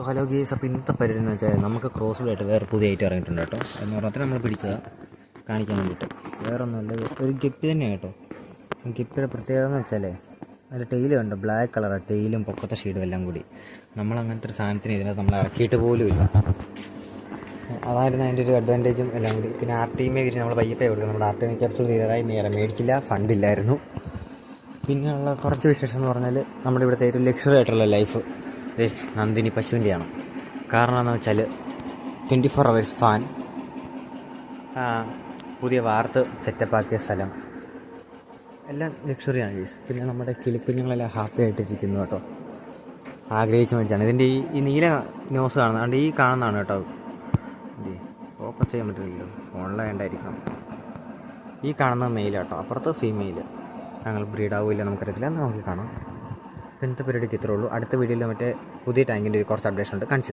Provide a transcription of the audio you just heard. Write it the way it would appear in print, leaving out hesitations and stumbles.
Hello guys, അപ്പോൾ ഇന്നത്തെ പരിപാടി എന്ന് വെച്ചാൽ നമുക്ക് ക്രോസ്ബിലായിട്ട് വേറെ പുതിയ ഐറ്റം ഇറങ്ങിയിട്ടുണ്ട് കേട്ടോ. എന്ന് പറഞ്ഞാൽ നമ്മൾ പിടിച്ചതാണ് കാണിക്കാൻ വേണ്ടിയിട്ട്. വേറെ ഒന്നുമല്ല, ഒരു ഗപ്പി തന്നെയാണ് കേട്ടോ. ഗപ്പിയുടെ പ്രത്യേകത എന്ന് വെച്ചാലേ അതിൻ്റെ ടെയിൽ കണ്ടോ, ബ്ലാക്ക് കളറാണ് ടെയിലും പൊക്കത്തെ ഷെയ്ഡും എല്ലാം കൂടി. നമ്മൾ അങ്ങനത്തെ ഒരു സാധനത്തിന് ഇതിനകത്ത് നമ്മൾ ഇറക്കിയിട്ട് പോലും ഇല്ല. അതായിരുന്നു അതിൻ്റെ ഒരു അഡ്വാൻറ്റേജും എല്ലാം കൂടി. പിന്നെ RTM വിരിച്ച് നമ്മൾ പയ്യപ്പേ കൊടുക്കും. നമ്മുടെ RTM ക്യാപ്സൂൾ തീരാറായി, മേടിച്ചില്ല, ഫണ്ടില്ലായിരുന്നു. പിന്നെയുള്ള കുറച്ച് വിശേഷം എന്ന് പറഞ്ഞാൽ നമ്മുടെ ഇവിടുത്തെ ഏറ്റവും ലക്ഷറി ആയിട്ടുള്ള ലൈഫ് നന്ദിനി പശുവിൻ്റെയാണ്. കാരണം എന്ന് വെച്ചാൽ 24 hours ഫാൻ, പുതിയ വാർത്ത് സെറ്റപ്പാക്കിയ സ്ഥലം, എല്ലാം ലക്ഷറിയാണ് ഗൈസ്. പിന്നെ നമ്മുടെ കിളിക്കുഞ്ഞുങ്ങളെല്ലാം ഹാപ്പി ആയിട്ടിരിക്കുന്നു കേട്ടോ. ആഗ്രഹിച്ച് മേടിച്ചാണ്. ഇതിൻ്റെ ഈ നീല ന്യൂസ് കാണുന്നത്, അതുകൊണ്ട് ഈ കാണുന്നതാണ് കേട്ടോ. ഫോക്കസ് ചെയ്യാൻ പറ്റില്ലല്ലോ, ഓൺലൈനായിട്ടായിരിക്കണം. ഈ കാണുന്നത് മെയിൽ കേട്ടോ, അപ്പുറത്ത് ഫീമെയിൽ. ഞങ്ങൾ ബ്രീഡാവില്ല നമുക്കറിയത്തില്ല, നമുക്ക് കാണാം. ഇന്നത്തെ പരിപാടിക്ക് ഇത്രേ ഉള്ളൂ. അടുത്ത വീഡിയോയിൽ മറ്റേ പുതിയ ടാങ്കിൻ്റെ കുറച്ച് അപ്ഡേഷൻ ഉണ്ട്, കാണിച്ചു.